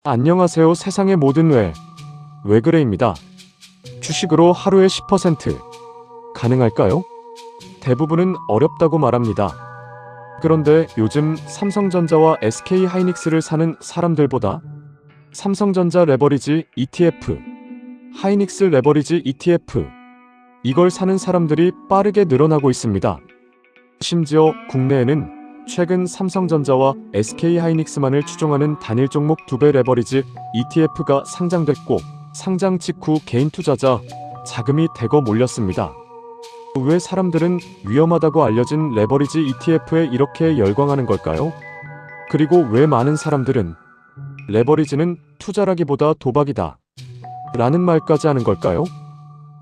안녕하세요. 세상의 모든 왜 그래입니다. 주식으로 하루에 10% 가능할까요? 대부분은 어렵다고 말합니다. 그런데 요즘 삼성전자와 SK하이닉스를 사는 사람들보다 삼성전자 레버리지 ETF, 하이닉스 레버리지 ETF, 이걸 사는 사람들이 빠르게 늘어나고 있습니다. 심지어 국내에는 최근 삼성전자와 SK하이닉스만을 추종하는 단일 종목 2배 레버리지 ETF가 상장됐고, 상장 직후 개인 투자자 자금이 대거 몰렸습니다. 왜 사람들은 위험하다고 알려진 레버리지 ETF에 이렇게 열광하는 걸까요? 그리고 왜 많은 사람들은 레버리지는 투자라기보다 도박이다 라는 말까지 하는 걸까요?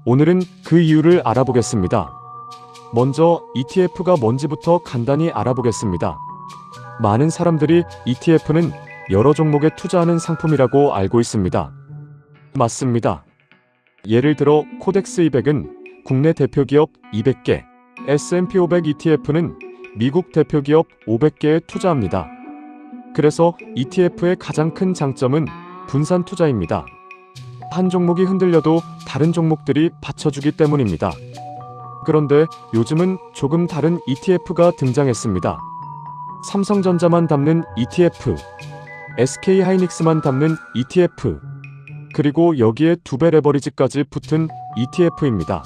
오늘은 그 이유를 알아보겠습니다. 먼저 ETF가 뭔지부터 간단히 알아보겠습니다. 많은 사람들이 ETF는 여러 종목에 투자하는 상품이라고 알고 있습니다. 맞습니다. 예를 들어 코덱스 200은 국내 대표기업 200개, S&P 500 ETF는 미국 대표기업 500개에 투자합니다. 그래서 ETF의 가장 큰 장점은 분산 투자입니다. 한 종목이 흔들려도 다른 종목들이 받쳐주기 때문입니다. 그런데 요즘은 조금 다른 ETF가 등장했습니다. 삼성전자만 담는 ETF, SK하이닉스만 담는 ETF, 그리고 여기에 2배 레버리지까지 붙은 ETF입니다.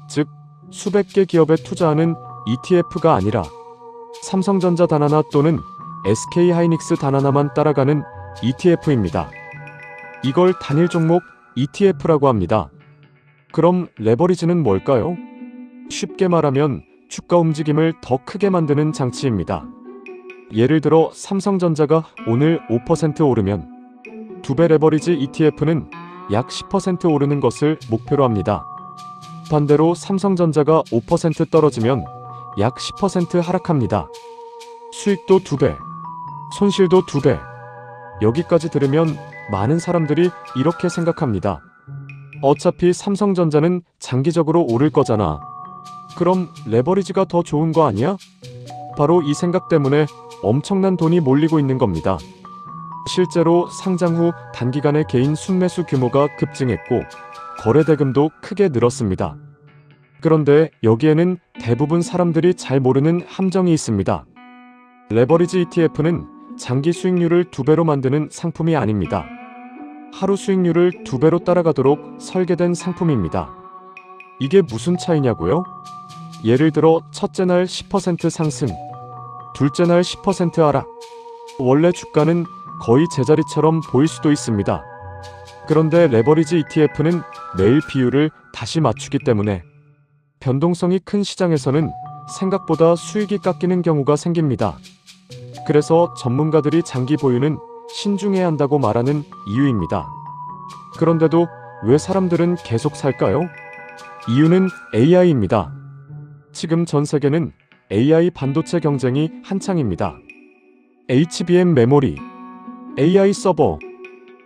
즉, 수백 개 기업에 투자하는 ETF가 아니라 삼성전자 단 하나 또는 SK하이닉스 단 하나만 따라가는 ETF입니다. 이걸 단일 종목 ETF라고 합니다. 그럼 레버리지는 뭘까요? 쉽게 말하면 주가 움직임을 더 크게 만드는 장치입니다. 예를 들어 삼성전자가 오늘 5% 오르면 2배 레버리지 ETF는 약 10% 오르는 것을 목표로 합니다. 반대로 삼성전자가 5% 떨어지면 약 10% 하락합니다. 수익도 2배, 손실도 2배. 여기까지 들으면 많은 사람들이 이렇게 생각합니다. 어차피 삼성전자는 장기적으로 오를 거잖아. 그럼 레버리지가 더 좋은 거 아니야? 바로 이 생각 때문에 엄청난 돈이 몰리고 있는 겁니다. 실제로 상장 후 단기간에 개인 순매수 규모가 급증했고 거래대금도 크게 늘었습니다. 그런데 여기에는 대부분 사람들이 잘 모르는 함정이 있습니다. 레버리지 ETF는 장기 수익률을 2배로 만드는 상품이 아닙니다. 하루 수익률을 2배로 따라가도록 설계된 상품입니다. 이게 무슨 차이냐고요? 예를 들어 첫째 날 10% 상승, 둘째 날 10% 하락. 원래 주가는 거의 제자리처럼 보일 수도 있습니다. 그런데 레버리지 ETF는 매일 비율을 다시 맞추기 때문에 변동성이 큰 시장에서는 생각보다 수익이 깎이는 경우가 생깁니다. 그래서 전문가들이 장기 보유는 신중해야 한다고 말하는 이유입니다. 그런데도 왜 사람들은 계속 살까요? 이유는 AI입니다. 지금 전 세계는 AI 반도체 경쟁이 한창입니다. HBM 메모리, AI 서버,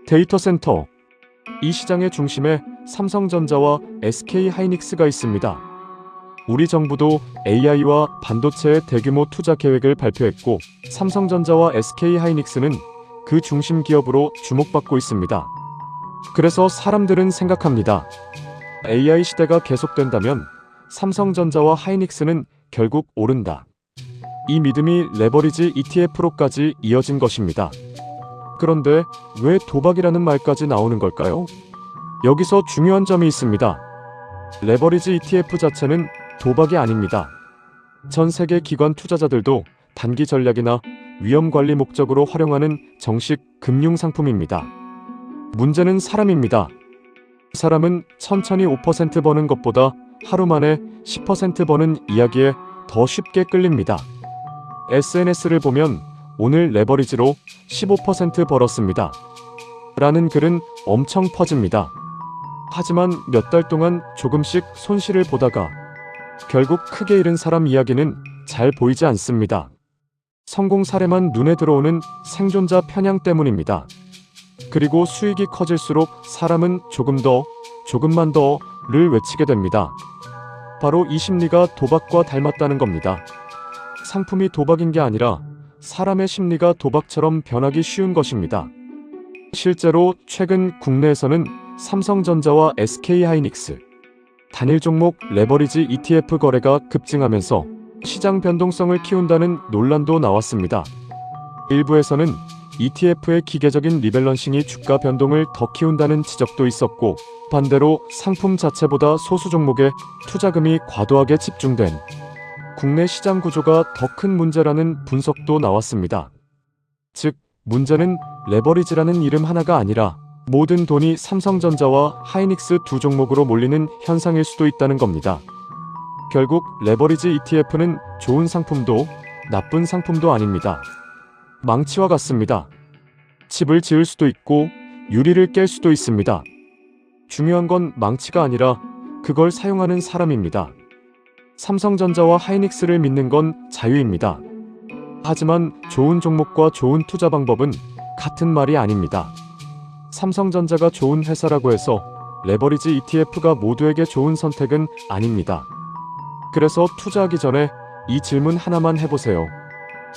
데이터 센터, 이 시장의 중심에 삼성전자와 SK하이닉스가 있습니다. 우리 정부도 AI와 반도체의 대규모 투자 계획을 발표했고, 삼성전자와 SK하이닉스는 그 중심 기업으로 주목받고 있습니다. 그래서 사람들은 생각합니다. AI 시대가 계속된다면 삼성전자와 하이닉스는 결국 오른다. 이 믿음이 레버리지 ETF로까지 이어진 것입니다. 그런데 왜 도박이라는 말까지 나오는 걸까요? 여기서 중요한 점이 있습니다. 레버리지 ETF 자체는 도박이 아닙니다. 전 세계 기관 투자자들도 단기 전략이나 위험 관리 목적으로 활용하는 정식 금융 상품입니다. 문제는 사람입니다. 사람은 천천히 5% 버는 것보다 하루 만에 10% 버는 이야기에 더 쉽게 끌립니다. SNS를 보면 오늘 레버리지로 15% 벌었습니다. 라는 글은 엄청 퍼집니다. 하지만 몇 달 동안 조금씩 손실을 보다가 결국 크게 잃은 사람 이야기는 잘 보이지 않습니다. 성공 사례만 눈에 들어오는 생존자 편향 때문입니다. 그리고 수익이 커질수록 사람은 조금만 더를 외치게 됩니다. 바로 이 심리가 도박과 닮았다는 겁니다. 상품이 도박인 게 아니라 사람의 심리가 도박처럼 변하기 쉬운 것입니다. 실제로 최근 국내에서는 삼성전자와 SK하이닉스 단일 종목 레버리지 ETF 거래가 급증하면서 시장 변동성을 키운다는 논란도 나왔습니다. 일부에서는 ETF의 기계적인 리밸런싱이 주가 변동을 더 키운다는 지적도 있었고, 반대로 상품 자체보다 소수 종목에 투자금이 과도하게 집중된 국내 시장 구조가 더 큰 문제라는 분석도 나왔습니다. 즉, 문제는 레버리지라는 이름 하나가 아니라 모든 돈이 삼성전자와 하이닉스 두 종목으로 몰리는 현상일 수도 있다는 겁니다. 결국 레버리지 ETF는 좋은 상품도 나쁜 상품도 아닙니다. 망치와 같습니다. 집을 지을 수도 있고 유리를 깰 수도 있습니다. 중요한 건 망치가 아니라 그걸 사용하는 사람입니다. 삼성전자와 하이닉스를 믿는 건 자유입니다. 하지만 좋은 종목과 좋은 투자 방법은 같은 말이 아닙니다. 삼성전자가 좋은 회사라고 해서 레버리지 ETF가 모두에게 좋은 선택은 아닙니다. 그래서 투자하기 전에 이 질문 하나만 해보세요.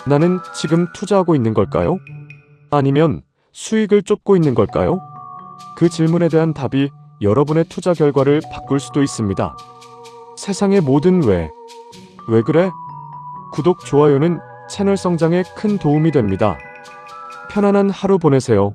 나는 지금 투자하고 있는 걸까요? 아니면 수익을 쫓고 있는 걸까요? 그 질문에 대한 답이 여러분의 투자 결과를 바꿀 수도 있습니다. 세상의 모든 왜 그래? 구독, 좋아요는 채널 성장에 큰 도움이 됩니다. 편안한 하루 보내세요.